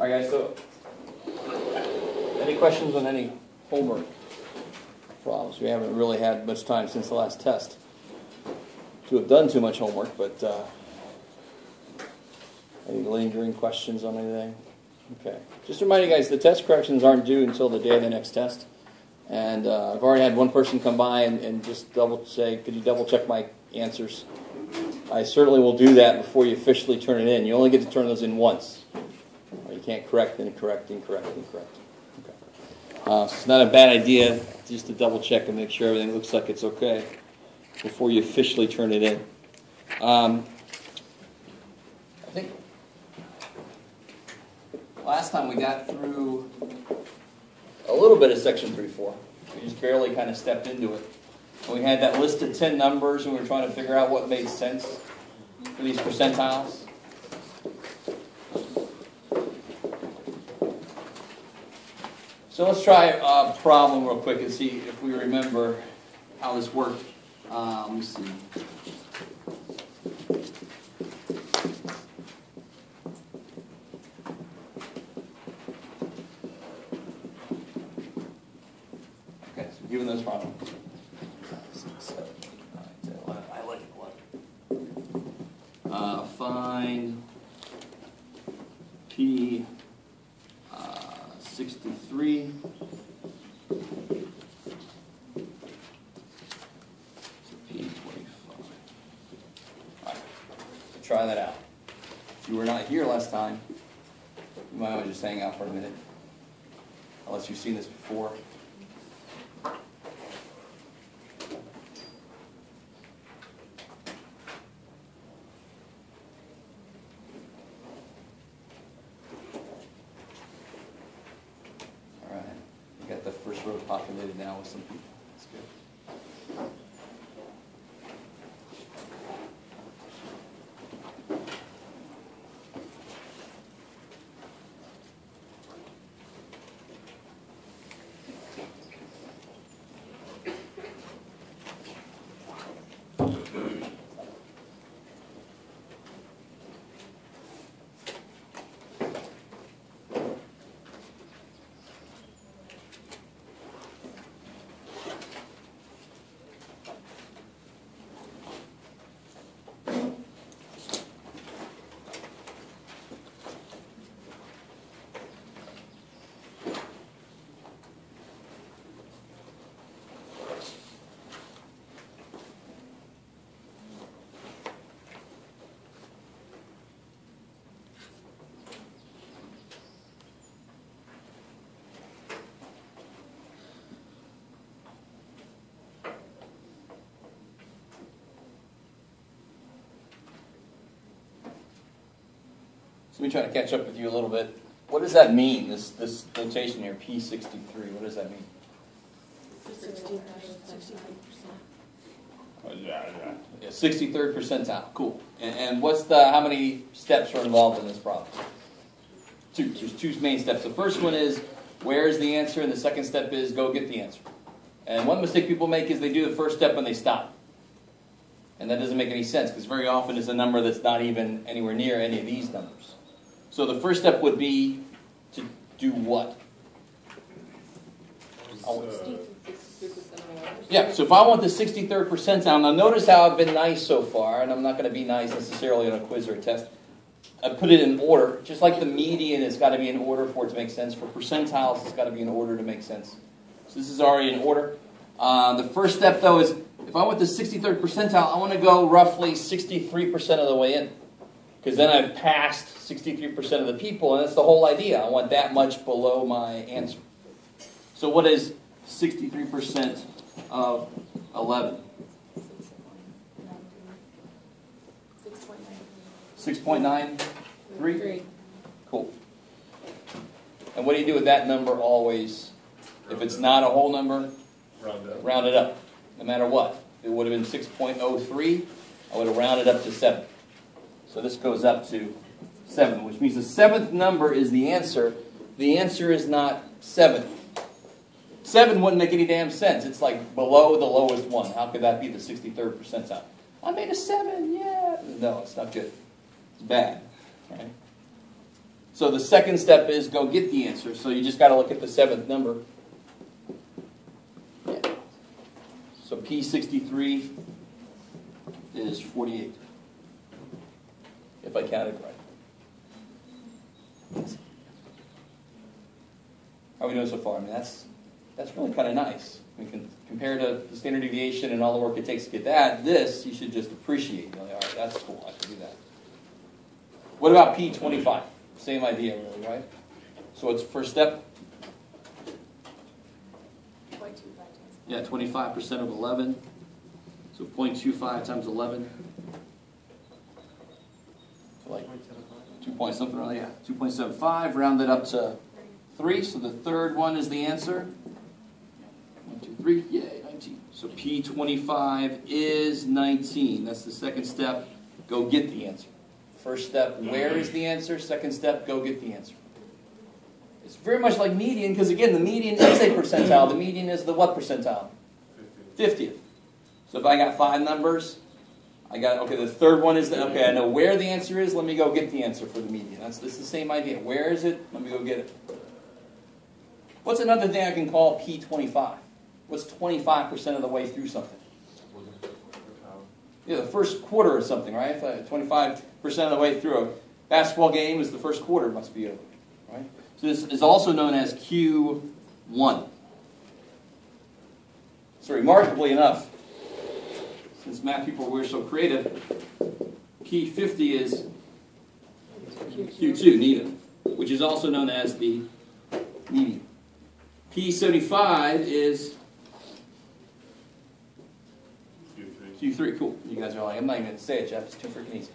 All right, guys, so any questions on any homework problems? We haven't really had much time since the last test to have done too much homework, but any lingering questions on anything? Okay. Just remind you guys, the test corrections aren't due until the day of the next test. And I've already had one person come by and just say, could you double check my answers? I certainly will do that before you officially turn it in. You only get to turn those in once. Or you can't correct, then correct, incorrect, incorrect. Okay. So it's not a bad idea just to double check and make sure everything looks like it's okay before you officially turn it in. I think last time we got through a little bit of section 3.4. We just barely kind of stepped into it. And we had that list of 10 numbers, and we were trying to figure out what made sense for these percentiles. So let's try a problem real quick and see if we remember how this worked. Let me see. Okay, so given those problems. 6, 7, 8, 9, 10, 11. I like 11. Find P 63. Try that out. If you were not here last time, you might want to just hang out for a minute, unless you've seen this before. All right, you got the first row populated now with some people. That's good. So let me try to catch up with you a little bit. What does that mean, this notation here, P63? What does that mean? 63%. Yeah, 63rd percentile. Cool. And what's how many steps are involved in this problem? Two. There's two main steps. The first one is, where is the answer? And the second step is, go get the answer. And one mistake people make is they do the first step and they stop. And that doesn't make any sense, because very often it's a number that's not even anywhere near any of these numbers. So the first step would be to do what? Yeah, so if I want the 63rd percentile, now notice how I've been nice so far, and I'm not going to be nice necessarily on a quiz or a test. I put it in order. Just like the median has got to be in order for it to make sense, for percentiles it's got to be in order to make sense. So this is already in order. The first step, though, is if I want the 63rd percentile, I want to go roughly 63% of the way in. Because then I've passed 63% of the people, and that's the whole idea. I want that much below my answer. So what is 63% of 11? 6.93? Cool. And what do you do with that number always? If it's not a whole number, round it up. No matter what. If it would have been 6.03, I would have rounded up to 7. So this goes up to 7, which means the 7th number is the answer. The answer is not 7. 7 wouldn't make any damn sense. It's like below the lowest one. How could that be the 63rd percentile? I made a 7, yeah. No, it's not good. It's bad. Right? So the second step is go get the answer. So you just got to look at the seventh number. Yeah. So P63 is 48, if I counted right. How are we doing so far? I mean, that's really kind of nice. We can compare to the standard deviation and all the work it takes to get that. This you should just appreciate. You're like, all right, that's cool. I can do that. What about P25? Same idea, really, right? So what's the first step? 0.25 times. Yeah, 25% of 11. So 0.25 times 11. So like 2 point something, yeah, 2.75. Rounded up to 3. So the third one is the answer. 1, 2, 3. Yay, 19. So P25 is 19. That's the second step. Go get the answer. First step, where is the answer? Second step, go get the answer. It's very much like median, because again, the median is a percentile. The median is the what percentile? 50th. So if I got 5 numbers, I got, okay, the third one is, okay, I know where the answer is, let me go get the answer for the median. This is the same idea. Where is it? Let me go get it. What's another thing I can call P25? What's 25% of the way through something? Yeah, the first quarter or something, right? 25% of the way through a basketball game is the first quarter must be over, right? So this is also known as Q1. So remarkably enough, since math people were so creative, P50 is Q2, neither, which is also known as the median. P75 is Q3, cool. You guys are like, I'm not even going to say it, Jeff. It's too freaking easy.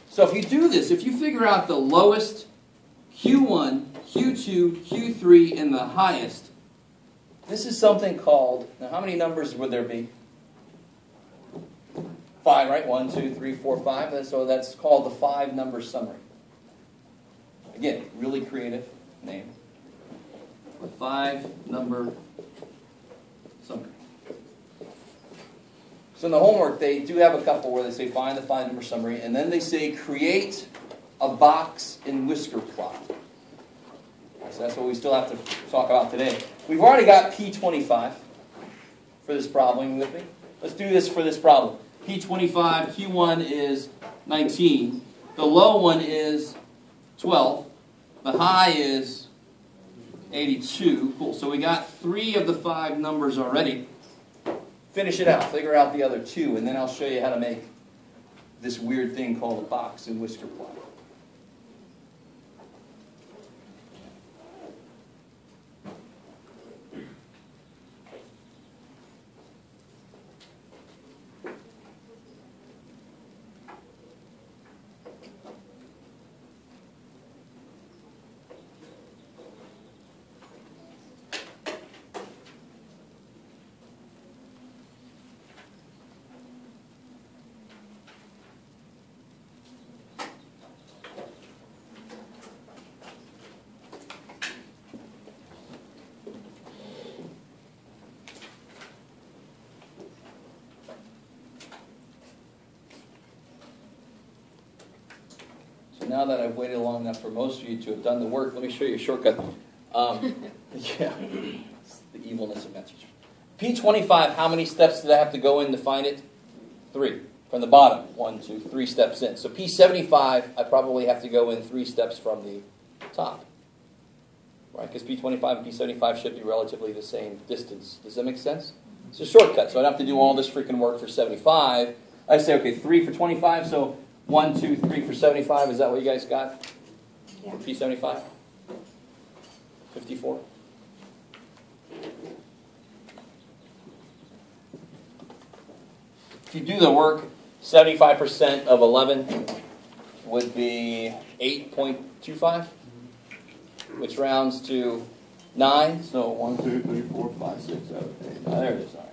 So if you do this, if you figure out the lowest, Q1, Q2, Q3, and the highest, this is something called, now how many numbers would there be? 5, right? 1, 2, 3, 4, 5. So that's called the 5-number summary. Again, really creative name. The 5-number summary. So in the homework, they do have a couple where they say find the 5-number summary, and then they say create a box in whisker plot. So that's what we still have to talk about today. We've already got P25 for this problem. You with me? Let's do this for this problem. P25, Q1 is 19. The low one is 12. The high is 82. Cool. So we got 3 of the 5 numbers already. Finish it out. Figure out the other 2, and then I'll show you how to make this weird thing called a box in whisker plot. Now that I've waited long enough for most of you to have done the work, let me show you a shortcut. Yeah, it's the evilness of message. P25, how many steps did I have to go in to find it? 3. From the bottom, 1, 2, 3 steps in. So P75, I probably have to go in 3 steps from the top. Right? Because P25 and P75 should be relatively the same distance. Does that make sense? It's a shortcut, so I don't have to do all this freaking work for 75. I say, okay, 3 for 25, so 1, 2, 3 for 75. Is that what you guys got? Yeah. For P75? 54? If you do the work, 75% of 11 would be 8.25, which rounds to 9. So 1, 2, 3, 4, 5, 6, 7, 8. There it is. All right.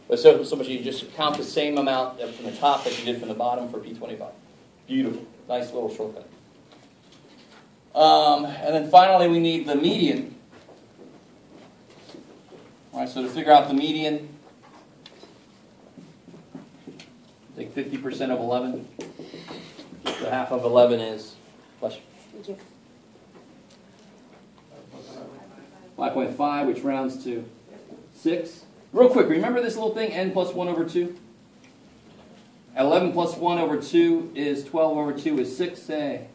But so much you just count the same amount from the top as you did from the bottom for P25. Beautiful. Nice little shortcut. And then finally we need the median. All right, so to figure out the median, take 50% of 11. So half of 11 is Question? Thank you. 5.5, which rounds to 6. Real quick, remember this little thing, n plus 1 over 2? 11 plus 1 over 2 is 12 over 2 is 6, say.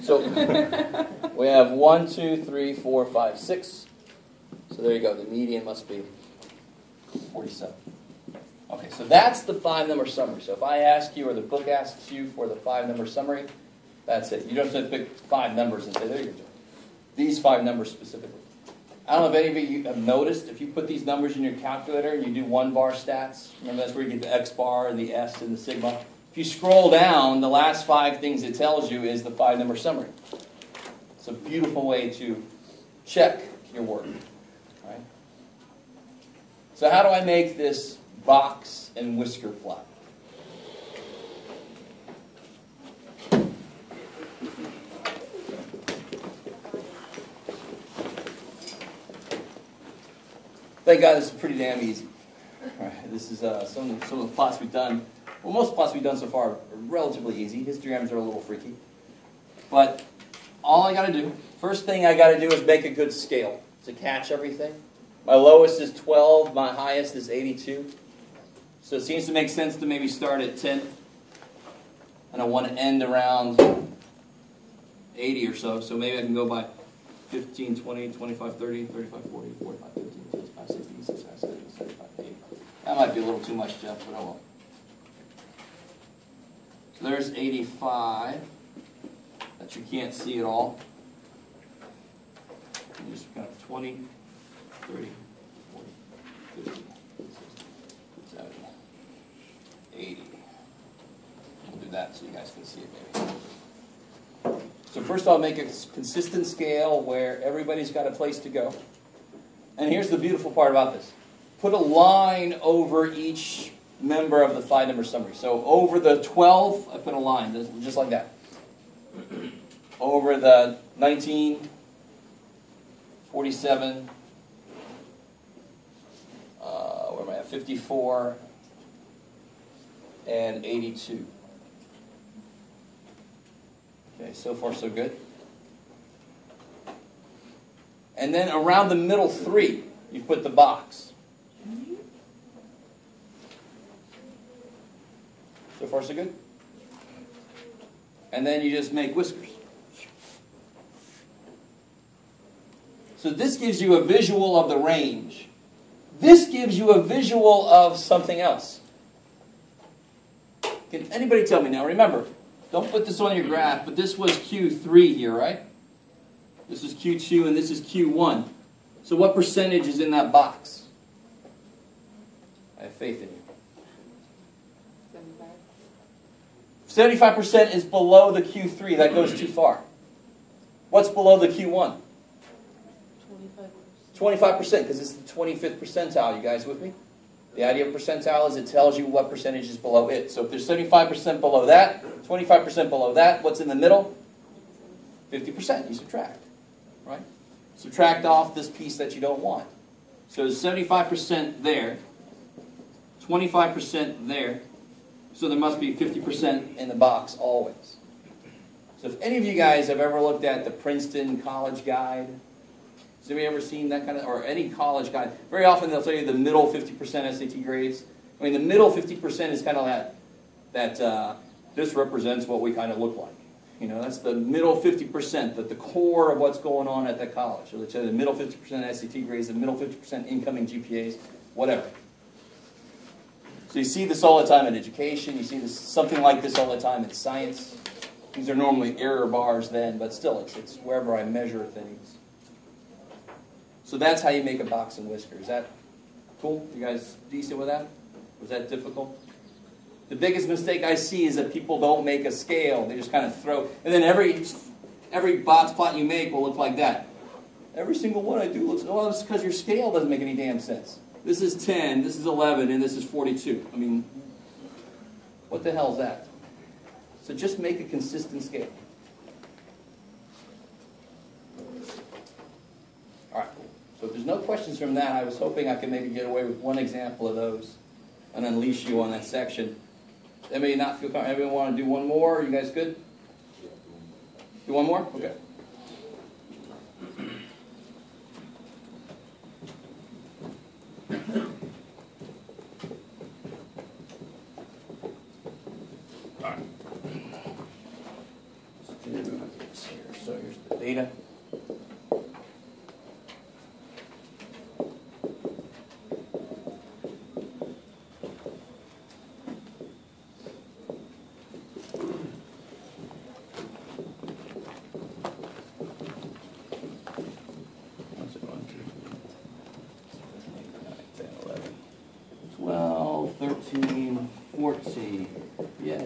So we have 1, 2, 3, 4, 5, 6. So there you go. The median must be 47. Okay, so that's the 5-number summary. So if I ask you or the book asks you for the 5-number summary, that's it. You don't have to pick 5 numbers and say, there you go. These 5 numbers specifically. I don't know if any of you have noticed, if you put these numbers in your calculator and you do 1-bar stats, remember that's where you get the X bar and the S and the sigma. If you scroll down, the last 5 things it tells you is the 5-number summary. It's a beautiful way to check your work. Right? So how do I make this box and whisker plot? Thank God this is pretty damn easy. All right, this is some of the plots we've done. Well, most plots we've done so far are relatively easy. Histograms are a little freaky. But all I got to do, first thing I got to do is make a good scale to catch everything. My lowest is 12. My highest is 82. So it seems to make sense to maybe start at 10. And I want to end around 80 or so. So maybe I can go by 15, 20, 25, 30, 35, 40, 45, 50, 55, 60, 65, 70, 75, 80. That might be a little too much, Jeff, but I won't. So there's 85 that you can't see at all. And just kind of 20, 30, 40, 50, 60, 70, 80. We'll do that so you guys can see it maybe. So first I'll make a consistent scale where everybody's got a place to go. And here's the beautiful part about this. Put a line over each member of the 5-number summary. So over the 12, I put a line, just like that. Over the 19, 47, where am I at? 54, and 82. Okay, so far so good. And then around the middle 3, you put the box. So far so good. And then you just make whiskers. So this gives you a visual of the range. This gives you a visual of something else. Can anybody tell me now? Remember, don't put this on your graph, but this was Q3 here, right? This is Q2 and this is Q1. So what percentage is in that box? I have faith in you. 75% is below the Q3. That goes too far. What's below the Q1? 25%, because it's the 25th percentile. You guys with me? The idea of percentile is it tells you what percentage is below it. So if there's 75% below that, 25% below that, what's in the middle? 50%. You subtract. Right? Subtract off this piece that you don't want. So there's 75% there, 25% there, so there must be 50% in the box always. So if any of you guys have ever looked at the Princeton College Guide, has anybody ever seen that kind of, or any college guide? Very often they'll tell you the middle 50% SAT grades. I mean, the middle 50% is kind of that this represents what we kind of look like. You know, that's the middle 50%, the core of what's going on at that college. So they tell you the middle 50% SAT grades, the middle 50% incoming GPAs, whatever. So you see this all the time in education. You see this, something like this all the time in science. These are normally error bars then, but still, it's wherever I measure things. So that's how you make a box and whisker. Is that cool? You guys decent with that? Was that difficult? The biggest mistake I see is that people don't make a scale. They just kind of throw, and then every box plot you make will look like that. Every single one I do looks, well, it's because your scale doesn't make any damn sense. This is 10, this is 11, and this is 42. I mean, what the hell is that? So just make a consistent scale. All right, cool. So if there's no questions from that, I was hoping I could maybe get away with one example of those and unleash you on that section. Anybody not feel comfortable? Everyone want to do one more? You guys good? Do one more? Okay. All right. Let's do this here. So here's the data. What's it, 1, 2, 3, 9, 10, 11, 12, 13, 14. Yeah.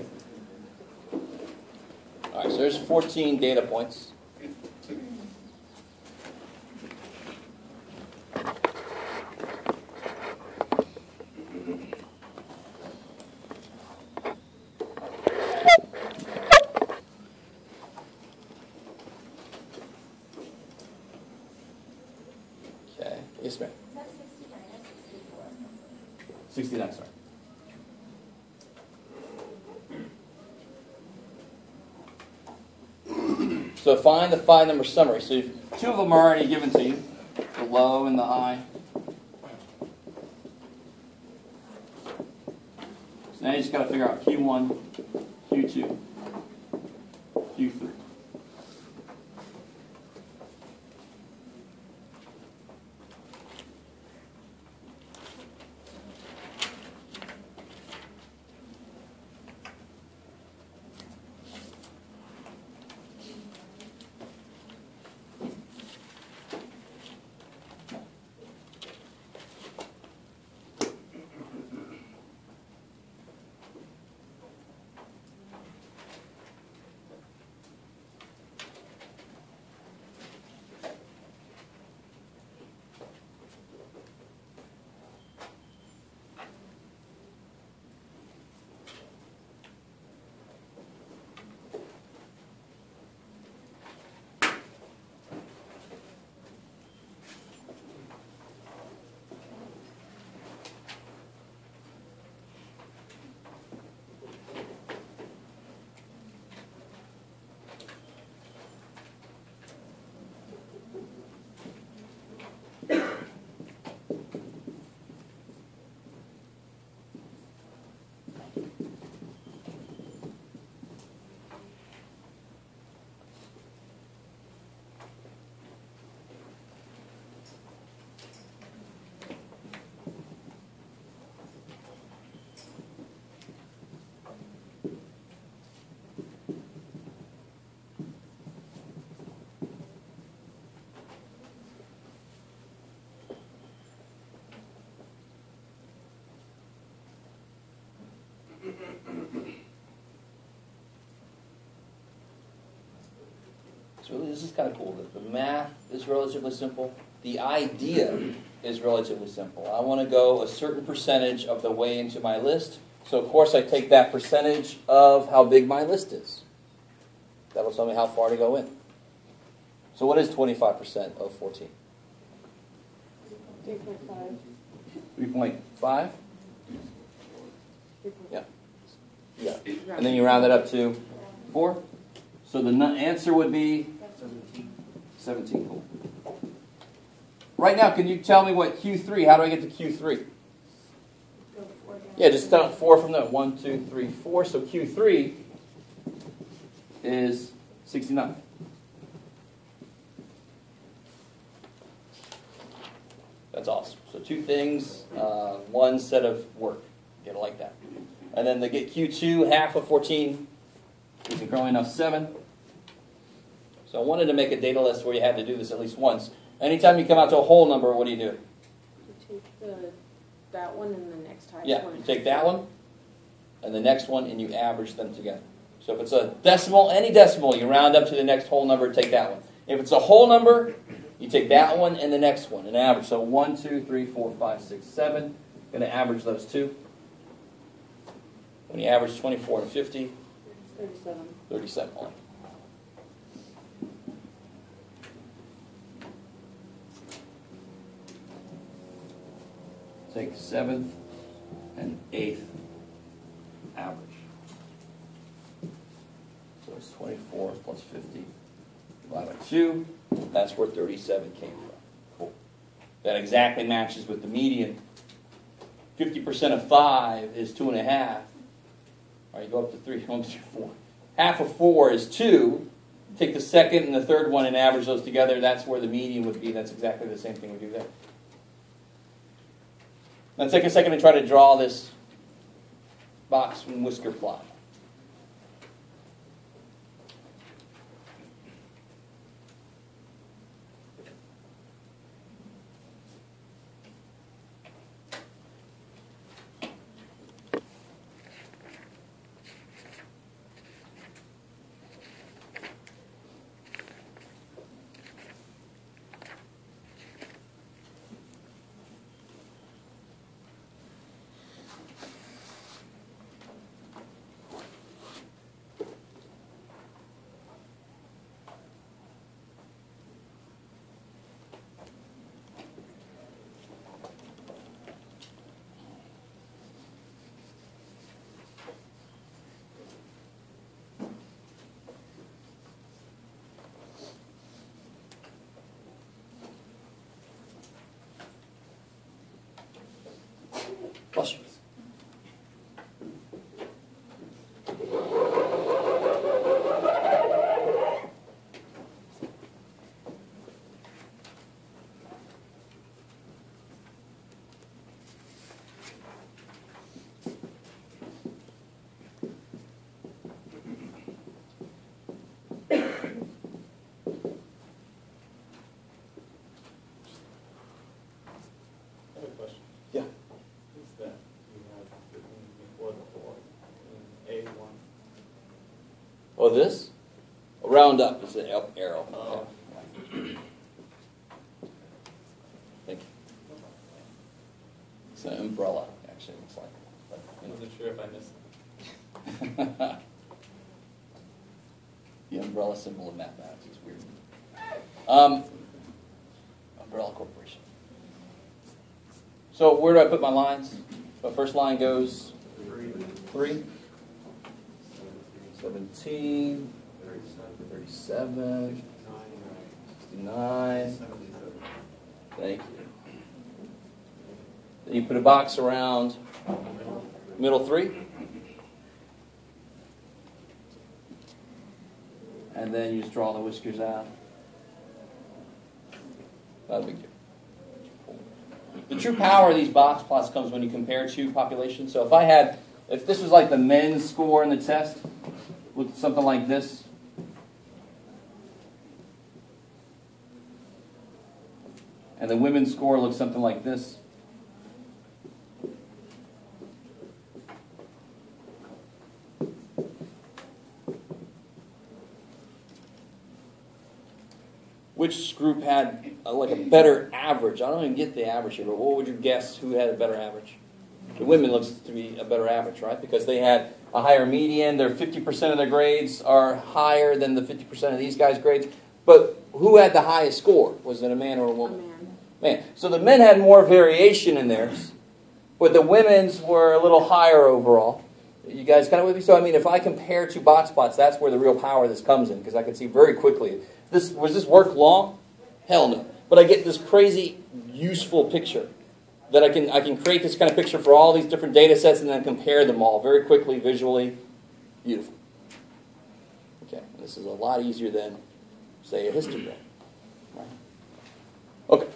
All right, so there's 14 data points. Okay. Yes, ma'am. Is that 69 or 64? 69, sorry. So find the 5-number summary. So two of them are already given to you, the low and the high. So now you just got to figure out Q1, Q2, Q3. So this is kind of cool. The math is relatively simple. The idea is relatively simple. I want to go a certain percentage of the way into my list. So of course I take that percentage of how big my list is. That'll tell me how far to go in. So what is 25% of 14? 3.5. 3.5? Yeah. Yeah. And then you round it up to 4? So the answer would be 17. Cool. Right now, can you tell me what Q3, how do I get to Q3? Go 4 down. Yeah, just start 4 from there. 1, 2, 3, 4. So Q3 is 69. That's awesome. So 2 things, 1 set of work. Get it like that. And then to get Q2, half of 14, is growing enough 7. So I wanted to make a data list where you had to do this at least once. Anytime you come out to a whole number, what do? You take that one and the next highest Yeah, one. you take that one and the next one and you average them together. So if it's a decimal, any decimal, you round up to the next whole number, take that one. If it's a whole number, you take that one and the next one and average. So 1, 2, 3, 4, 5, 6, 7. Going to average those 2. When you average 24 and 50, 37. 37 only. Take 7th and 8th average. was 24 plus 50 divided by 2. That's where 37 came from. Cool. That exactly matches with the median. 50% of 5 is 2.5. All right, you go up to 3, 1, 2, 4. Half of 4 is 2. Take the second and the third one and average those together. That's where the median would be. That's exactly the same thing we do there. Now take a second and try to draw this box and whisker plot. Questions? I have a question. Yeah. Is that you have written before the 4 in A1? Oh, this? Round up is the up arrow. Oh. Thank you. It's an umbrella, actually, it looks like. But, I you know. wasn't sure if I missed it. The umbrella symbol of mathematics is weird. Umbrella Corporation. So where do I put my lines? The first line goes 3, 17, 37, 69. Thank you. Then you put a box around middle 3. And then you just draw the whiskers out. Not a big deal. The true power of these box plots comes when you compare two populations. So if this was like the men's score in the test, with something like this, and the women's score looks something like this, which group had like a better average? I don't even get the average here, but what would you guess who had a better average? The women looks to be a better average, right? Because they had a higher median. Their 50% of their grades are higher than the 50% of these guys' grades. But who had the highest score? Was it a man or a woman? Man. So the men had more variation in theirs, but the women's were a little higher overall. You guys kind of with me? So I mean, if I compare two box plots, that's where the real power of this comes in, because I can see very quickly. Was this work long? Hell no. But I get this crazy useful picture that I can create this kind of picture for all these different data sets and then compare them all very quickly, visually. Beautiful. Okay, this is a lot easier than, say, a histogram. Right? Okay.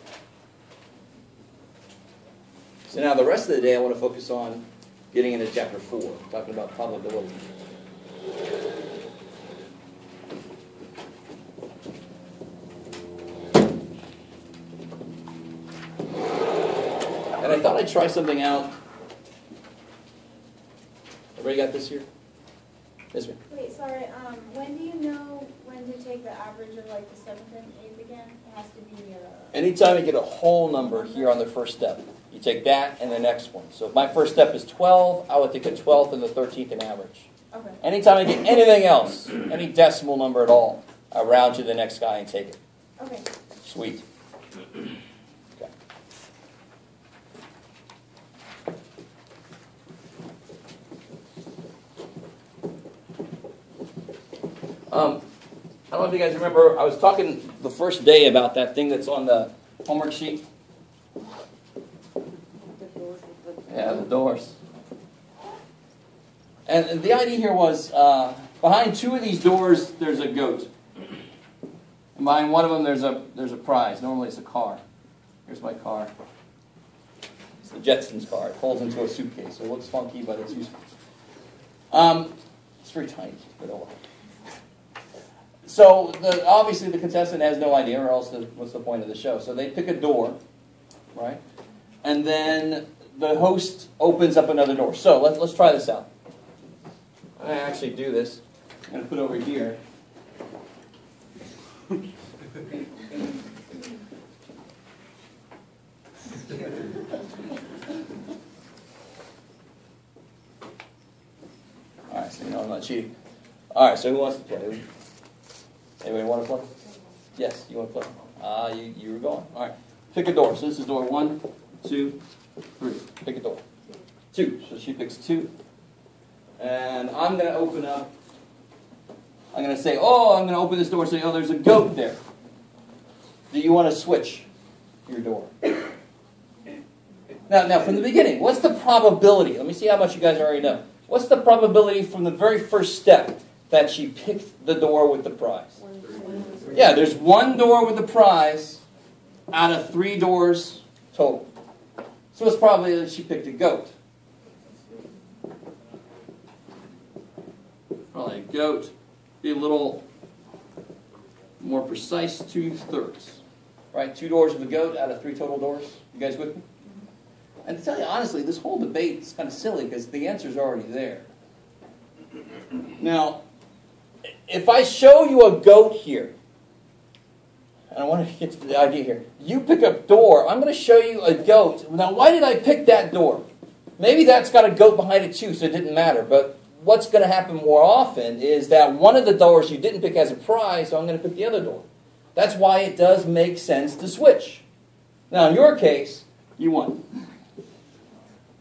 So now the rest of the day I want to focus on getting into chapter 4, talking about probability. And I thought I'd try something out. Everybody got this here? This one. Wait, sorry, when do you know when to take the average of like the 7th and 8th again? It has to be, Anytime you get a whole number here on the first step, you take that and the next one. So if my first step is 12, I would take the 12th and the 13th and average. okay. Anytime I get anything else, any decimal number at all, I round to the next guy and take it. Okay. Sweet. Okay. I don't know if you guys remember, I was talking the first day about that thing that's on the homework sheet. Yeah, the doors. And the idea here was, behind two of these doors, there's a goat. And behind one of them, there's a prize. Normally it's a car. Here's my car. It's the Jetsons car. It folds into a suitcase. So it looks funky, but it's useful. It's very tiny, but oh well. So obviously the contestant has no idea, or else what's the point of the show? So they pick a door, right? And then the host opens up another door. So let's try this out. I actually do this. I'm going to put it over here. All right, so you know I'm not cheating. All right, so who wants to play? Anybody want to play? Yes, you want to play? You were going. All right, pick a door. So this is door 1, 2, 3. Pick a door. 2. So she picks 2. And I'm going to open up. I'm going to say, I'm going to open this door and say, there's a goat there. Do you want to switch your door? Now, from the beginning, what's the probability? Let me see how much you guys already know. What's the probability from the very first step that she picked the door with the prize? Yeah, there's one door with the prize out of 3 doors total. So it's probably that she picked a goat. Probably a goat. Be a little more precise, 2/3. Right? 2 doors with a goat out of 3 total doors. You guys with me? And to tell you honestly, this whole debate is kind of silly because the answer's already there. Now, if I show you a goat here, and I want to get to the idea here. You pick a door. I'm going to show you a goat. Now, why did I pick that door? Maybe that's got a goat behind it too, so it didn't matter. But what's going to happen more often is that one of the doors you didn't pick has a prize, so I'm going to pick the other door. That's why it does make sense to switch. Now, in your case, you won.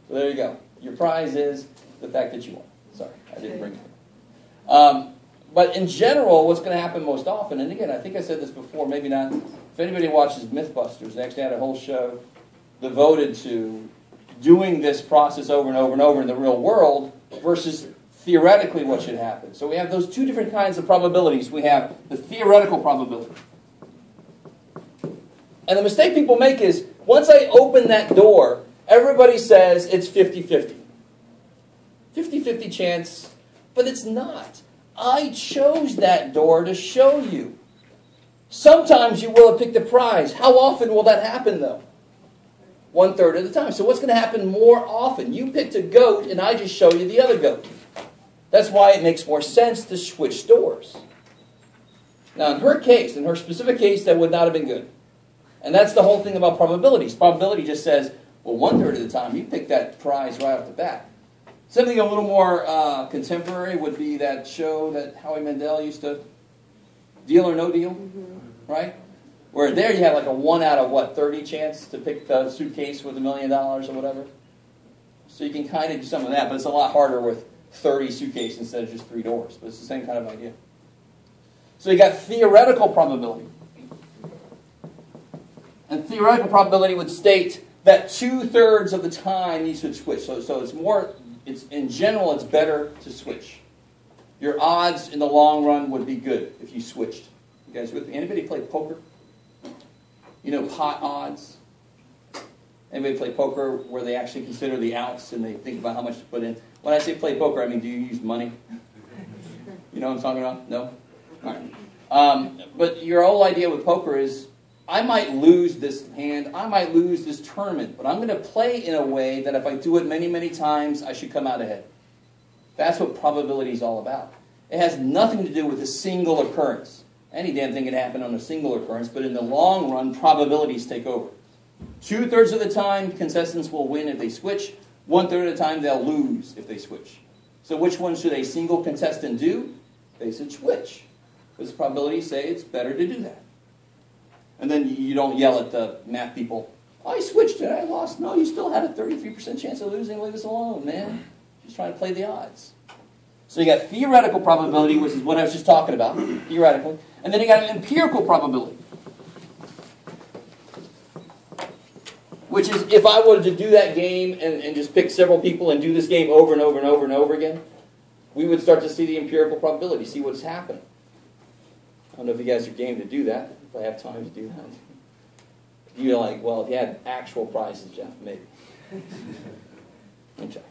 So there you go. Your prize is the fact that you won. Sorry, I didn't bring it. But in general, what's going to happen most often, and again, I think I said this before, maybe not. If anybody watches Mythbusters, they actually had a whole show devoted to doing this process over and over and over in the real world versus theoretically what should happen. So we have those 2 different kinds of probabilities. We have the theoretical probability. And the mistake people make is, once I open that door, everybody says it's 50-50. 50-50 chance, but it's not. I chose that door to show you. Sometimes you will have picked a prize. How often will that happen, though? 1/3 of the time. So what's going to happen more often? You picked a goat, and I just show you the other goat. That's why it makes more sense to switch doors. Now, in her case, in her specific case, that would not have been good. And that's the whole thing about probabilities. Probability just says, well, 1/3 of the time, you pick that prize right off the bat. Something a little more contemporary would be that show that Howie Mandel used to, Deal or No Deal, right? Where there you have like a 1 out of 30 chance to pick the suitcase with $1 million or whatever. So you can kind of do some of that, but it's a lot harder with 30 suitcases instead of just 3 doors. But it's the same kind of idea. So you got theoretical probability. And theoretical probability would state that 2/3 of the time you should switch. So in general, it's better to switch. Your odds in the long run would be good if you switched. You guys with me? Anybody play poker? You know pot odds? Anybody play poker where they actually consider the outs and they think about how much to put in? When I say play poker, I mean, do you use money? You know what I'm talking about? No? All right. But your whole idea with poker is, I might lose this hand, I might lose this tournament, but I'm going to play in a way that if I do it many, many times, I should come out ahead. That's what probability is all about. It has nothing to do with a single occurrence. Any damn thing can happen on a single occurrence, but in the long run, probabilities take over. 2/3 of the time, contestants will win if they switch. 1/3 of the time, they'll lose if they switch. So which one should a single contestant do? They should switch. Because probabilities say it's better to do that. And then you don't yell at the math people, I switched it, I lost. No, you still had a 33% chance of losing. Leave us alone, man. Just trying to play the odds. So you got theoretical probability, which is what I was just talking about, theoretically. And then you got an empirical probability, which is if I wanted to do that game and just pick several people and do this game over and over and over and over again, we would start to see the empirical probability, see what's happening. I don't know if you guys are game to do that, if I have time to do that. You're like, well, if you had actual prizes, Jeff, maybe. Okay.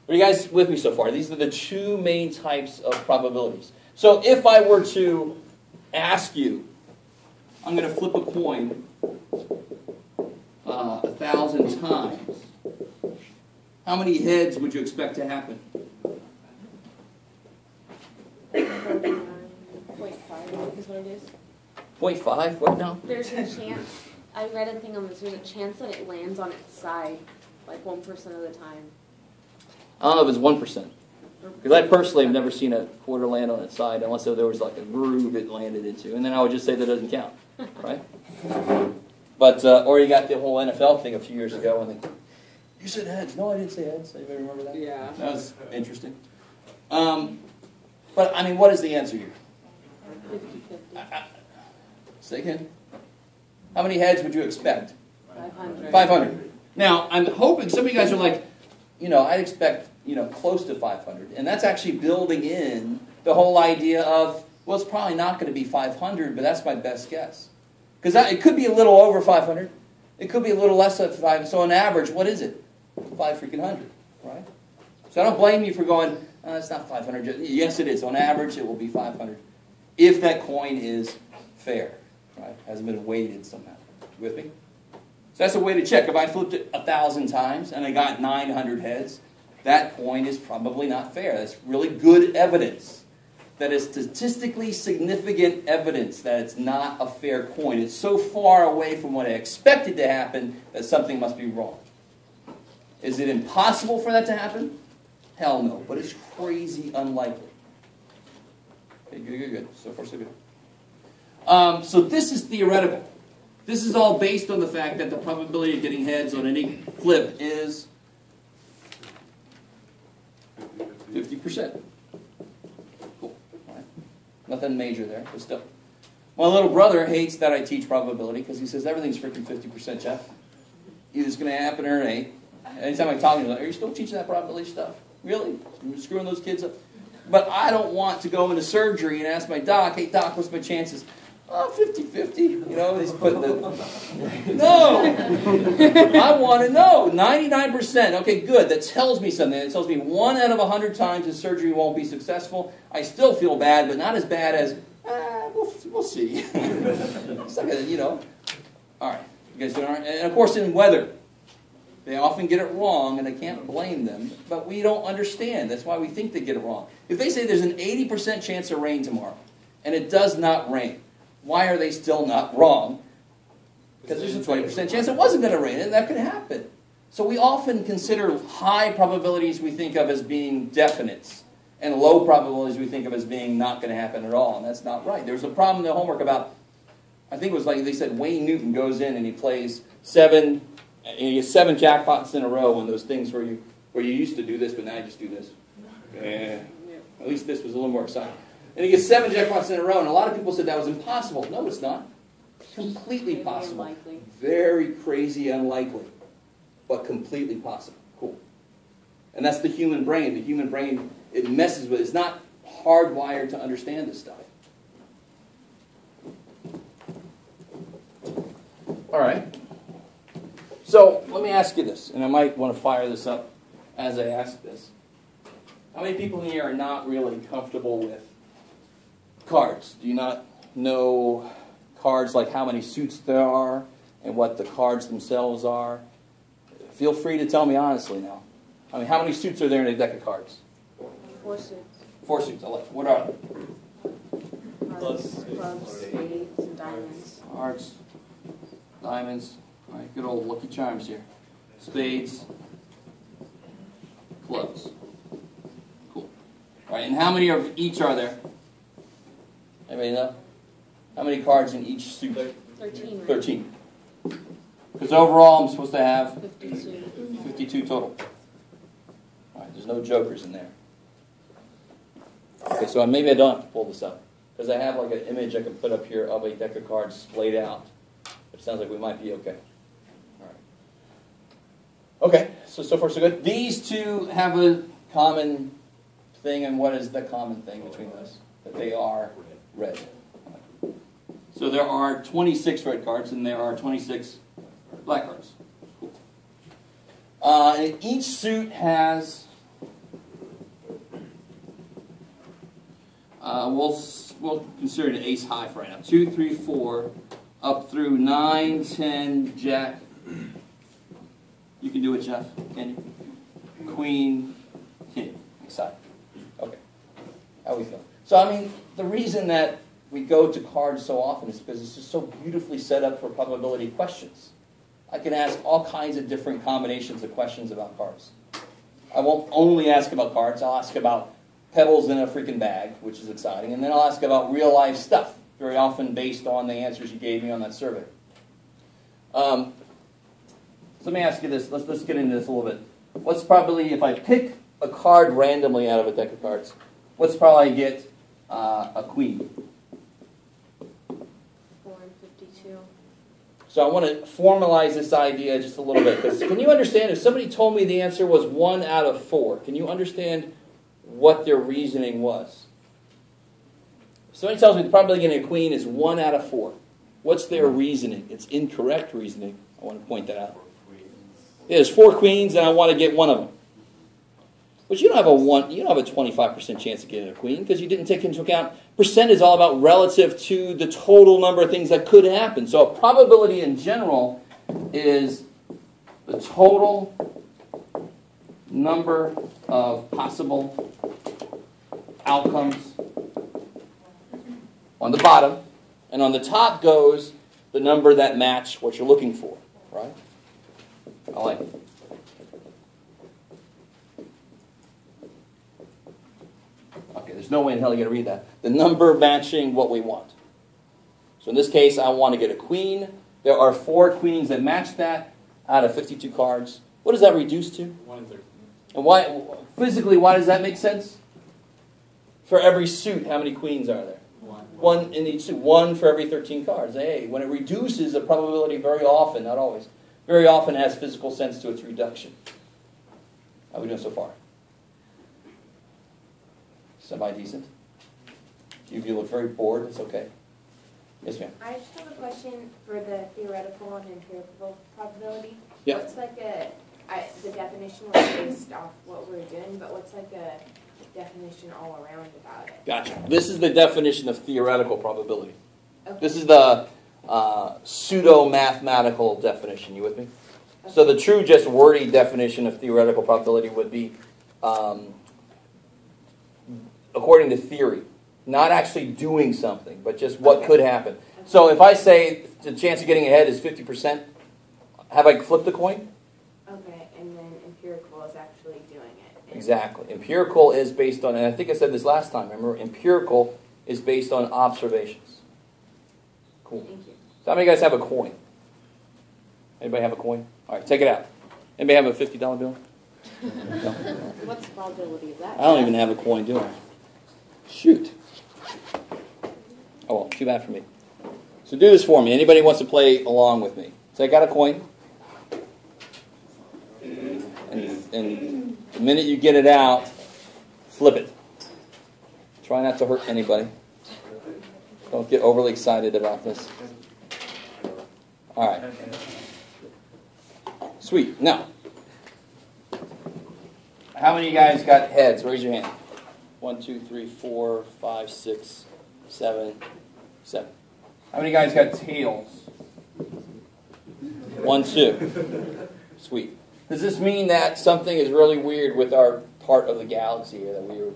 Are you guys with me so far? These are the two main types of probabilities. So if I were to ask you, I'm going to flip a coin 1,000 times. How many heads would you expect to happen? 0.5 is what it is. 0.5? What now? There's a chance, I read a thing on this, there's a chance that it lands on its side, like 1% of the time. I don't know if it's 1%. Because I personally have never seen a quarter land on its side unless there was like a groove it landed into. And then I would just say that doesn't count. Right? But, or you got the whole NFL thing a few years ago and they, you said heads. No, I didn't say heads. Anybody remember that? Yeah. That was interesting. But, I mean, what is the answer here? 50-50. Say again. How many heads would you expect? 500. 500. Now, I'm hoping some of you guys are like, I'd expect, close to 500. And that's actually building in the whole idea of, well, it's probably not going to be 500, but that's my best guess. Because it could be a little over 500. It could be a little less than 500. So on average, what is it? 500, right? So I don't blame you for going, oh, it's not 500. Yes, it is. On average, it will be 500. If that coin is fair, right? Hasn't been weighted somehow. You with me? So that's a way to check. If I flipped it 1,000 times and I got 900 heads, that coin is probably not fair. That's really good evidence. That is statistically significant evidence that it's not a fair coin. It's so far away from what I expected to happen that something must be wrong. Is it impossible for that to happen? Hell no. But it's crazy unlikely. Okay, good. So far, so good. So this is theoretical. This is all based on the fact that the probability of getting heads on any flip is 50%. Cool. All right. Nothing major there, but still. My little brother hates that I teach probability because he says everything's freaking 50%, Jeff. Either it's going to happen or it ain't. Anytime I talk to him, he's like, are you still teaching that probability stuff? Really? You're screwing those kids up? But I don't want to go into surgery and ask my doc, hey, doc, what's my chances? 50-50. He's putting the... No! I want to know. 99%. Okay, good. That tells me something. It tells me 1 out of 100 times the surgery won't be successful. I still feel bad, but not as bad as, we'll see. It's like All right. You guys doing all right? And of course, in weather, they often get it wrong, and I can't blame them, but we don't understand. That's why we think they get it wrong. If they say there's an 80% chance of rain tomorrow, and it does not rain, why are they still not wrong? Because there's a 20% chance it wasn't going to rain, and that could happen. So we often consider high probabilities we think of as being definites, and low probabilities we think of as being not going to happen at all, and that's not right. There was a problem in the homework about, I think it was like they said Wayne Newton goes in and he plays 7 jackpots in a row on those things where you used to do this, but now you just do this. At least this was a little more exciting. And he gets 7 jackpots in a row, and a lot of people said that was impossible. No, it's not. Completely possible. Unlikely. Very crazy unlikely, but completely possible. Cool. And that's the human brain. The human brain, it messes with it. It's not hardwired to understand this stuff. All right. So let me ask you this, and I might want to fire this up as I ask this. How many people in here are not really comfortable with cards? Do you not know cards, like how many suits there are and what the cards themselves are? Feel free to tell me honestly now. I mean, how many suits are there in a deck of cards? 4 suits. 4 suits. What are they? Clubs, spades, and diamonds. Hearts, diamonds. All right, good old Lucky Charms here. Spades, clubs. Cool. All right, and how many of each are there? Anybody know? How many cards in each suit? 13, right? 13. Because overall I'm supposed to have 52. 52 total. All right, there's no jokers in there. Okay, so maybe I don't have to pull this up, because I have like an image I can put up here of a deck of cards splayed out. It sounds like we might be okay. All right. Okay, so far so good. These two have a common thing, and what is the common thing between those? That they are red. So there are 26 red cards, and there are 26 black cards. Cool. And each suit has, we'll consider it an ace high for right now. 2, 3, 4, up through 9, 10, Jack. You can do it, Jeff. Can you? Queen, King. Excited. Okay. How we feel? So, I mean, the reason that we go to cards so often is because it's just so beautifully set up for probability questions. I can ask all kinds of different combinations of questions about cards. I won't only ask about cards. I'll ask about pebbles in a freaking bag, which is exciting. And then I'll ask about real life stuff, very often based on the answers you gave me on that survey. So let me ask you this. Let's get into this a little bit. What's the probability if I pick a card randomly out of a deck of cards? What's the probability I get a queen? 4 and 52. So I want to formalize this idea just a little bit. Because can you understand, if somebody told me the answer was 1 out of 4, can you understand what their reasoning was? If somebody tells me the probability of getting a queen is 1 out of 4, what's their reasoning? It's incorrect reasoning. I want to point that out. Yeah, there's 4 queens, and I want to get one of them. But you don't have a 25% chance of getting a queen because you didn't take into account percent is all about relative to the total number of things that could happen. So a probability in general is the total number of possible outcomes on the bottom, and on the top goes the number that match what you're looking for, right? I like it. Okay, there's no way in hell you're going to read that. The number matching what we want. So in this case, I want to get a queen. There are 4 queens that match that out of 52 cards. What does that reduce to? 1 in 13. And why, physically, why does that make sense? For every suit, how many queens are there? 1 in each suit. 1 for every 13 cards. Hey, when it reduces, the probability very often, not always, very often has physical sense to its reduction. How are we doing so far? Semi-decent? You look very bored. It's okay. Yes, ma'am. I just have a question for the theoretical and empirical probability. Yeah. What's like the definition was based off what we're doing, but what's like a definition all around about it? Gotcha. This is the definition of theoretical probability. Okay. This is the pseudo-mathematical definition. You with me? Okay. So the true, just wordy definition of theoretical probability would be according to theory. Not actually doing something, but just what could happen. So if I say the chance of getting ahead is 50%, have I flipped the coin? Okay, and then empirical is actually doing it. Exactly. Empirical is based on, and I think I said this last time, remember, empirical is based on observations. Cool. Thank you. So how many of you guys have a coin? Anybody have a coin? All right, take it out. Anybody have a $50 bill? No? What's the probability of that? I don't even have a coin, do I? Shoot. Oh, well, too bad for me. So do this for me. Anybody wants to play along with me? So I got a coin. And the minute you get it out, flip it. Try not to hurt anybody. Don't get overly excited about this. All right. Sweet. Now, how many of you guys got heads? Raise your hand. 1, 2, 3, 4, 5, 6, 7, 7. How many guys got tails? 1, 2. Sweet. Does this mean that something is really weird with our part of the galaxy here, that we were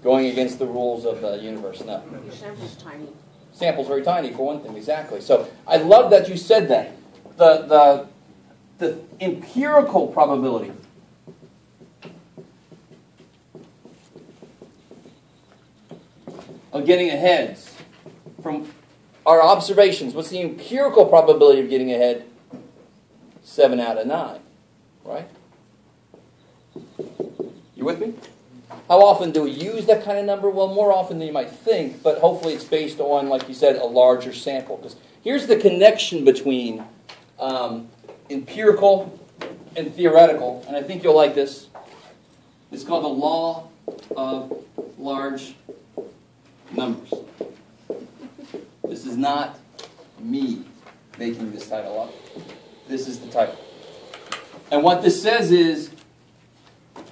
going against the rules of the universe? No. Your sample's tiny. Sample's very tiny, for one thing, exactly. So I love that you said that. The empirical probability of getting ahead from our observations. What's the empirical probability of getting ahead? 7 out of 9, right? You with me? How often do we use that kind of number? Well, more often than you might think, but hopefully it's based on, like you said, a larger sample. Because here's the connection between empirical and theoretical, and I think you'll like this. It's called the law of large numbers. This is not me making this title up. This is the title. And what this says is,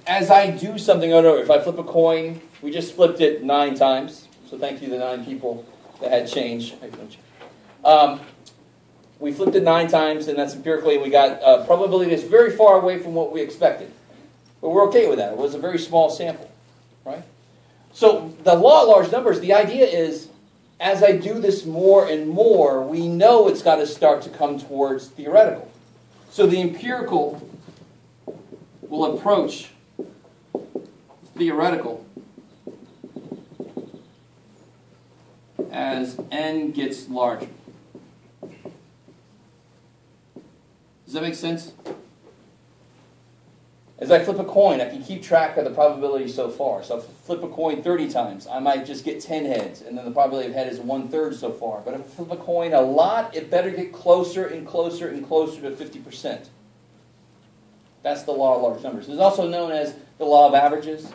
as I do something, if I flip a coin, we just flipped it 9 times. So thank you to the 9 people that had change. We flipped it 9 times, and that's empirically. We got a probability that's very far away from what we expected. But we're okay with that. It was a very small sample, right? So the law of large numbers, the idea is, as I do this more and more, we know it's got to start to come towards theoretical. So the empirical will approach theoretical as n gets larger. Does that make sense? As I flip a coin, I can keep track of the probability so far. So if I flip a coin 30 times, I might just get 10 heads, and then the probability of head is 1/3 so far. But if I flip a coin a lot, it better get closer and closer and closer to 50%. That's the law of large numbers. It's also known as the law of averages.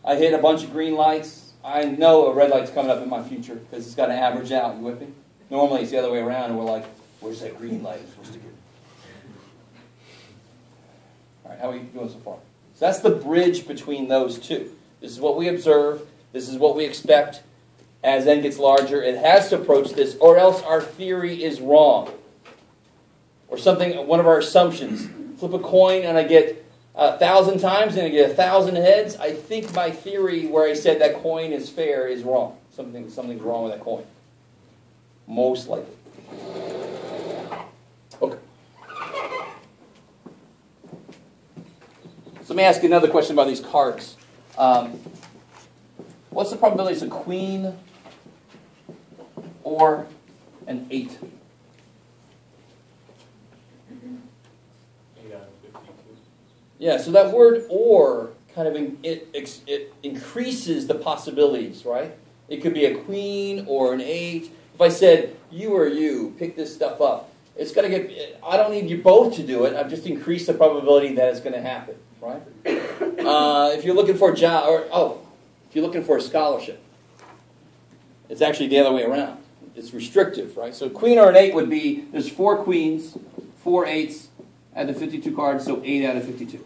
I hit a bunch of green lights. I know a red light's coming up in my future because it's got to average out. You with me? Normally it's the other way around, and we're like, where's that green light I'm supposed to get? All right, how are you doing so far? So that's the bridge between those two. This is what we observe. This is what we expect. As n gets larger, it has to approach this, or else our theory is wrong. Or something, one of our assumptions. Flip a coin and I get 1,000 times and I get 1,000 heads. I think my theory where I said that coin is fair is wrong. Something's wrong with that coin. Most likely. Okay. So let me ask you another question about these cards. What's the probability it's a queen or an 8? 8 out of 52. Yeah, so that word "or" kind of it increases the possibilities, right? It could be a queen or an 8. If I said, you or you, pick this stuff up, it's going to get, I don't need you both to do it. I've just increased the probability that it's going to happen, right? If you're looking for a job, if you're looking for a scholarship, it's actually the other way around. It's restrictive, right? So queen or an 8 would be, there's 4 queens, 4 8s out of 52 cards, so 8 out of 52.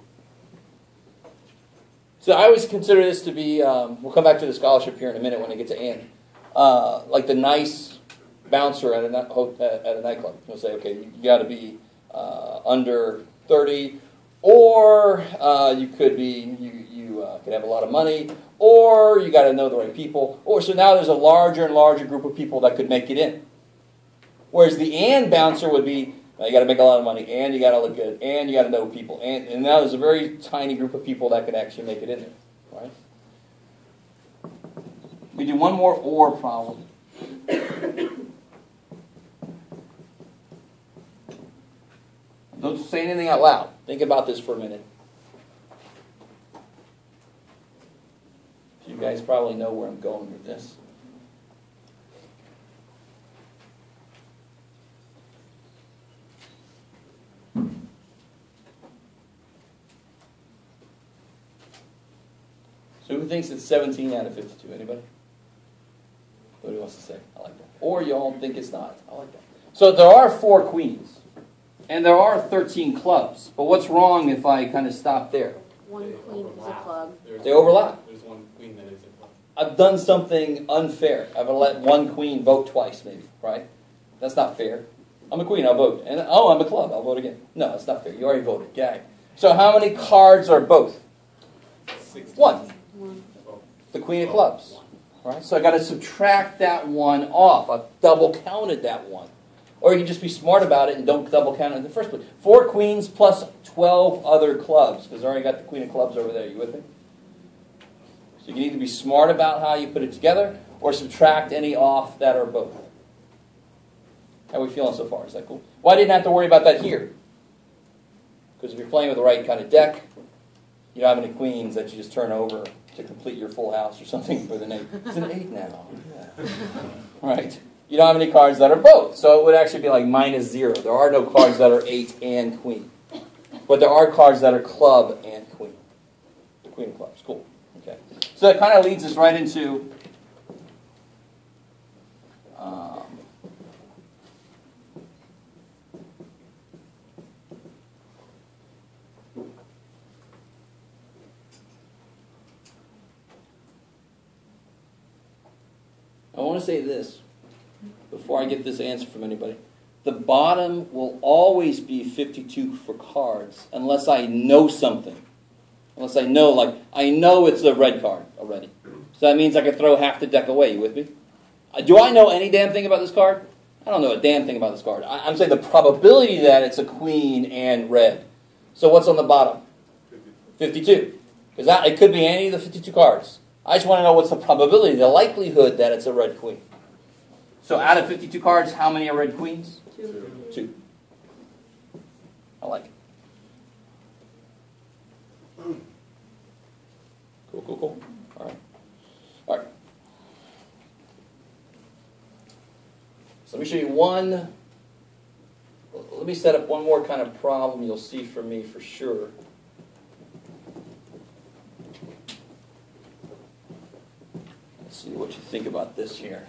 So I always consider this to be, we'll come back to the scholarship here in a minute when I get to Ann, like the nice bouncer at a nightclub. He'll say, okay, you got to be under 30, or you could be, you could have a lot of money, or you got to know the right people, or so now there's a larger and larger group of people that could make it in. Whereas the and bouncer would be, you got to make a lot of money, and you got to look good, and you got to know people, and now there's a very tiny group of people that could actually make it in there, right? We do one more or problem. Don't say anything out loud. Think about this for a minute. You guys probably know where I'm going with this. So who thinks it's 17 out of 52? Anybody? Nobody wants to say. I like that. Or y'all think it's not. I like that. So there are 4 queens. And there are 13 clubs. But what's wrong if I kind of stop there? One queen is a club. They overlap. There's one queen that is a club. I've done something unfair. I've let one queen vote twice, maybe, right? That's not fair. I'm a queen, I'll vote. And I'm a club, I'll vote again. No, that's not fair. You already voted. Gag. So how many cards are both? 16. 1. One. The queen of clubs. Right? So I got to subtract that 1 off. I've double counted that 1. Or you can just be smart about it and don't double count it in the first place. 4 queens plus 12 other clubs, because I already got the queen of clubs over there. You with me? So you can either be smart about how you put it together, or subtract any off that are both. How are we feeling so far? Is that cool? Well, I didn't have to worry about that here. Because if you're playing with the right kind of deck, you don't have any queens that you just turn over to complete your full house or something with an 8. It's an 8 now. Yeah. Right? You don't have any cards that are both, so it would actually be like -0. There are no cards that are 8 and queen. But there are cards that are club and queen. Queen of clubs. Cool. Okay. So that kind of leads us right into I want to say this before I get this answer from anybody. The bottom will always be 52 for cards unless I know something. Unless I know, like, I know it's a red card already. So that means I could throw half the deck away. You with me? Do I know any damn thing about this card? I don't know a damn thing about this card. I'm saying the probability that it's a queen and red. So what's on the bottom? 52. Because it could be any of the 52 cards. I just want to know what's the probability, the likelihood that it's a red queen. So out of 52 cards, how many are red queens? 2. I like it. Cool. All right. So let me show you one. Let me set up one more kind of problem you'll see from me for sure. Let's see what you think about this here.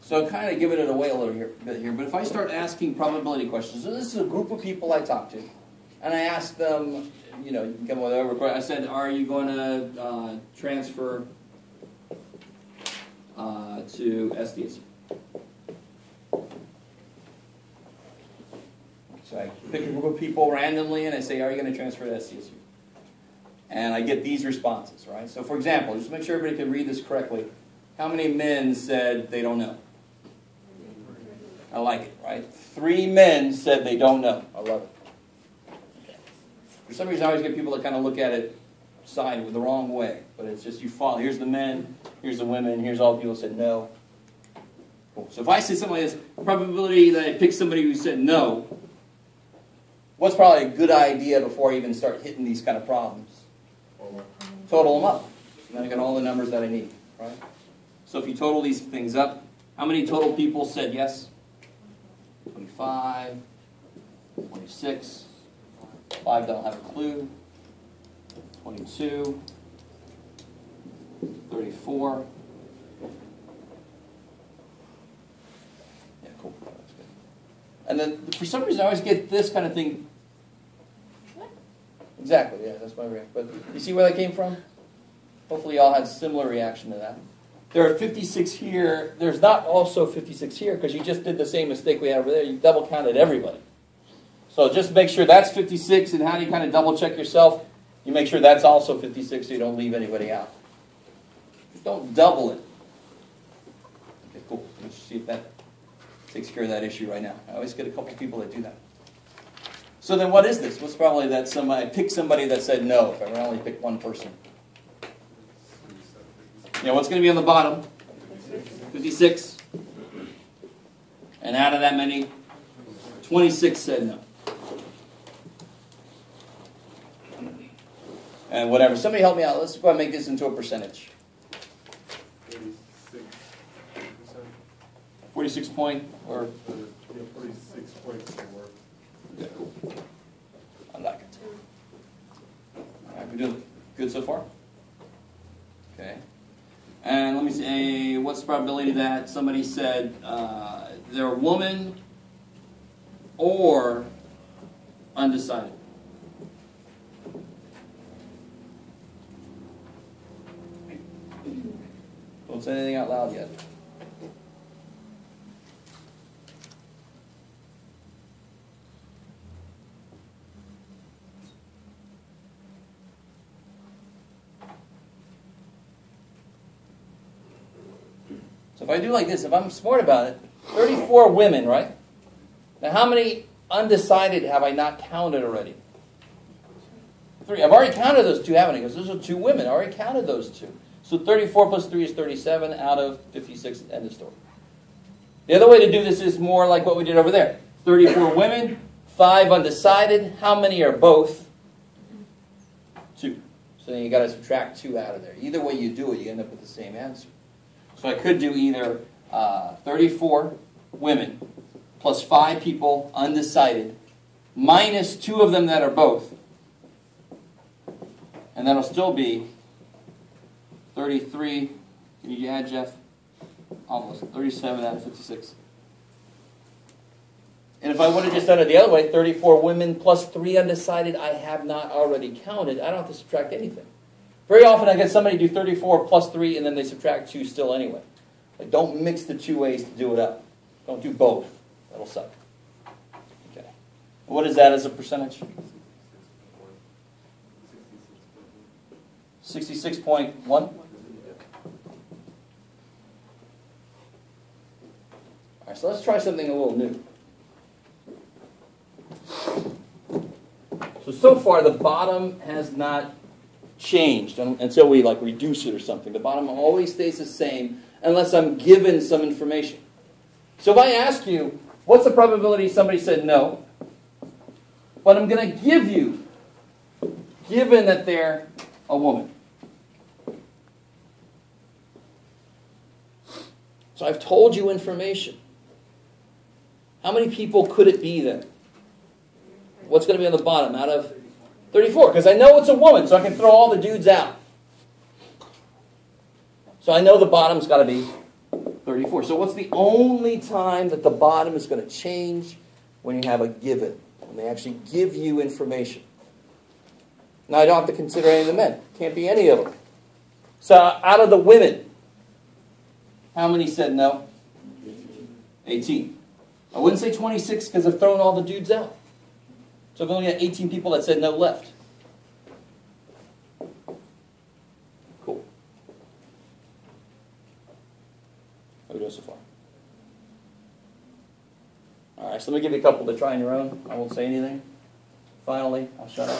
So kind of giving it away a little bit here, but if I start asking probability questions, so this is a group of people I talk to, and I ask them, you can come with whatever question. I said, are you going to transfer to SDSU? So I pick a group of people randomly, and I say, are you going to transfer to SDSU? And I get these responses, right? So for example, just make sure everybody can read this correctly. How many men said they don't know? I like it, right? 3 men said they don't know. I love it. Okay. For some reason, I always get people that kind of look at it side with the wrong way. But it's just you follow. Here's the men, here's the women, here's all the people who said no. Cool. So if I say something like this, probability that I pick somebody who said no, what's probably a good idea before I even start hitting these kind of problems? Total them up. And then I got all the numbers that I need, right? So if you total these things up, how many total people said yes? 25, 26, 5 don't have a clue, 22, 34. Yeah, cool. That's good. And then for some reason I always get this kind of thing. Exactly, yeah, that's my reaction. But you see where that came from? Hopefully y'all had a similar reaction to that. There are 56 here. There's not also 56 here because you just did the same mistake we had over there. You double counted everybody. So just make sure that's 56, and how do you kind of double check yourself? You make sure that's also 56 so you don't leave anybody out. Just don't double it. Okay, cool. Let's see if that takes care of that issue right now. I always get a couple people that do that. So then what is this? What's probably that somebody, I picked somebody that said no if I only pick one person. What's going to be on the bottom? 56. And out of that many, 26 said no. And whatever. Somebody help me out. Let's go ahead and make this into a percentage. 46 point or? 46 points to work. Yeah, cool. I like it. All right, we're doing good so far? Okay. And let me say, what's the probability that somebody said they're a woman or undecided? Don't say anything out loud yet. So if I do like this, if I'm smart about it, 34 women, right? Now how many undecided have I not counted already? 3. I've already counted those 2, haven't I? Because those are 2 women. I already counted those 2. So 34 plus 3 is 37 out of 56, end of story. The other way to do this is more like what we did over there. 34 women, 5 undecided. How many are both? 2. So then you got to subtract 2 out of there. Either way you do it, you end up with the same answer. So I could do either 34 women plus 5 people undecided minus 2 of them that are both. And that'll still be 33. Can you add, Jeff? Almost. 37 out of 56. And if I would have just done it the other way, 34 women plus 3 undecided I have not already counted, I don't have to subtract anything. Very often I get somebody do 34 plus 3 and then they subtract 2 still anyway. Like, don't mix the 2 ways to do it up. Don't do both. That'll suck. Okay. What is that as a percentage? 66.1? All right, so let's try something a little new. So far the bottom has not changed until we like reduce it or something. The bottom always stays the same unless I'm given some information. So if I ask you, what's the probability somebody said no? But I'm going to give you, given that they're a woman. So I've told you information. How many people could it be then? What's going to be on the bottom out of 34? Because I know it's a woman, so I can throw all the dudes out. So I know the bottom's got to be 34. So what's the only time that the bottom is going to change? When you have a given. When they actually give you information. Now I don't have to consider any of the men. Can't be any of them. So out of the women, how many said no? 18. I wouldn't say 26 because I've thrown all the dudes out. So I've only got 18 people that said no left. Cool. How are we doing so far? All right, so let me give you a couple to try on your own. I won't say anything. Finally, I'll shut up.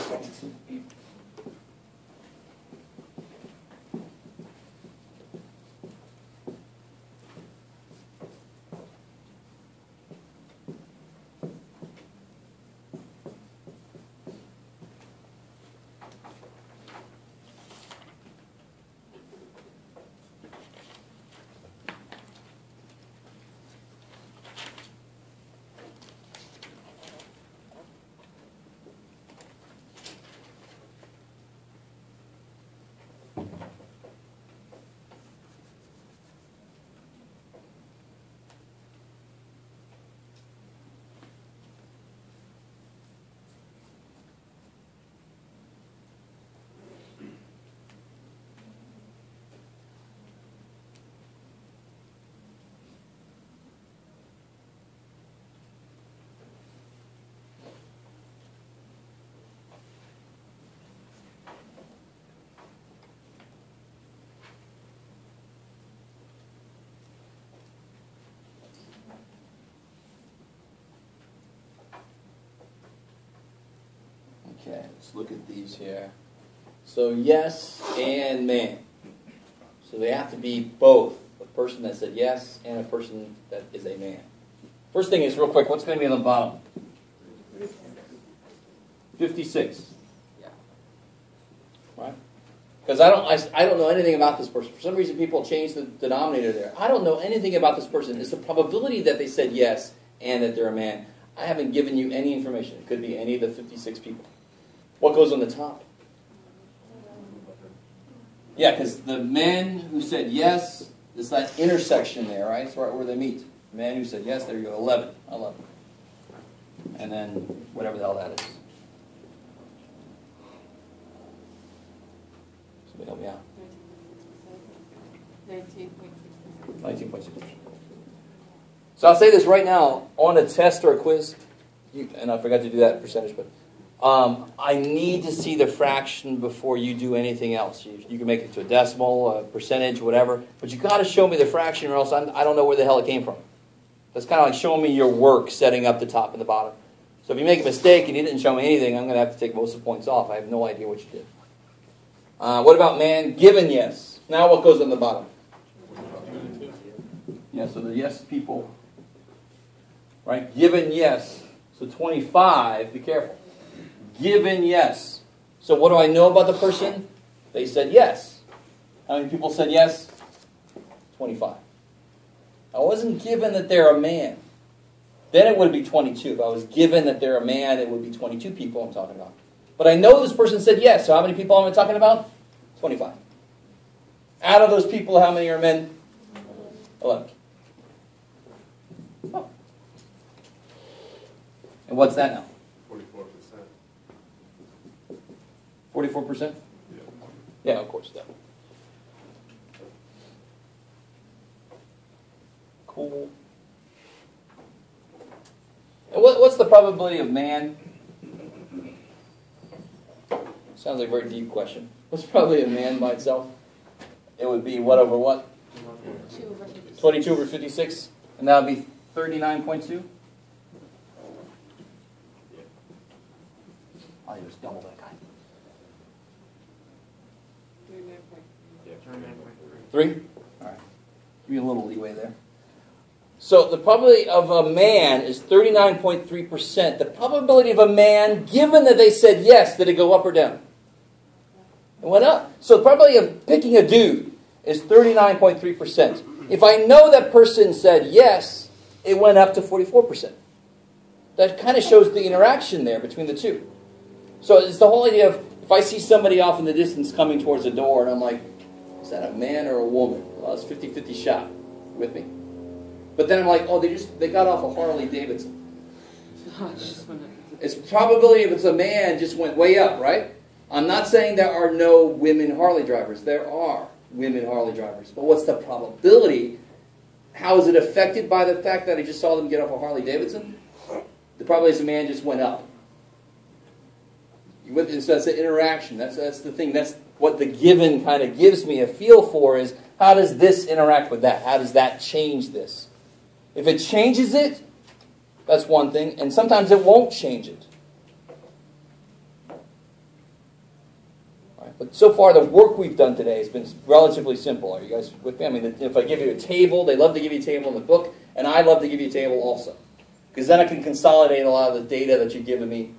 Okay, let's look at these here. So yes and man. So they have to be both a person that said yes and a person that is a man. First thing is, real quick, what's going to be on the bottom? 56. Yeah. Right? Because I don't know anything about this person. For some reason, people change the denominator there. I don't know anything about this person. It's the probability that they said yes and that they're a man. I haven't given you any information. It could be any of the 56 people. What goes on the top? Yeah, because the men who said yes, there's that intersection there, right? It's right where they meet. The man who said yes, there you go, 11. 11. And then whatever the hell that is. Somebody help me out. 19.6%. 19.6%. So I'll say this right now, on a test or a quiz, and I forgot to do that percentage, but I need to see the fraction before you do anything else. You can make it to a decimal, a percentage, whatever, but you got to show me the fraction or else I don't know where the hell it came from. That's kind of like showing me your work setting up the top and the bottom. So if you make a mistake and you didn't show me anything, I'm going to have to take most of the points off. I have no idea what you did. What about man? Given yes. Now what goes on the bottom? Yeah, so the yes people, right? Given yes. So 25, be careful. Given yes. So what do I know about the person? They said yes. How many people said yes? 25. I wasn't given that they're a man. Then it would be 22. If I was given that they're a man, it would be 22 people I'm talking about. But I know this person said yes. So how many people am I talking about? 25. Out of those people, how many are men? 11. Oh. And what's that now? 44%. 44%? Yeah. Yeah, of course. That. Cool. And what's the probability of man? Sounds like a very deep question. What's the probability of man by itself? It would be what over what? 22 over 56. And that would be 39.2? I'll just double that guy. 3? All right. Give me a little leeway there. So the probability of a man is 39.3%. The probability of a man, given that they said yes, did it go up or down? It went up. So the probability of picking a dude is 39.3%. If I know that person said yes, it went up to 44%. That kind of shows the interaction there between the two. So it's the whole idea of if I see somebody off in the distance coming towards the door and I'm like, is that a man or a woman? Well, it's 50-50 shot with me. But then I'm like, oh, they got off a Harley Davidson. Its probability if it's a man just went way up, right? I'm not saying there are no women Harley drivers. There are women Harley drivers. But what's the probability? How is it affected by the fact that I just saw them get off a Harley Davidson? The probability is a man just went up. So that's the interaction. That's the thing. That's what the given kind of gives me a feel for is how does this interact with that? How does that change this? If it changes it, that's one thing. And sometimes it won't change it. All right, but so far the work we've done today has been relatively simple. Are you guys with me? I mean, if I give you a table, they love to give you a table in the book, and I love to give you a table also. Because then I can consolidate a lot of the data that you've given me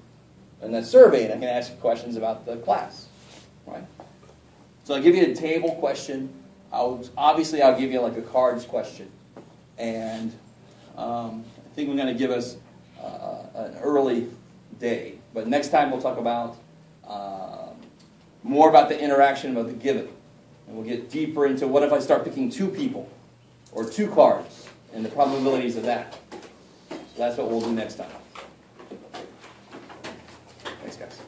in that survey, and I can ask you questions about the class. Right? So I'll give you a table question. I'll give you like a cards question. And I think we're going to give us an early day. But next time we'll talk about more about the interaction of the given. And we'll get deeper into what if I start picking 2 people or 2 cards and the probabilities of that. So that's what we'll do next time. Thanks, guys.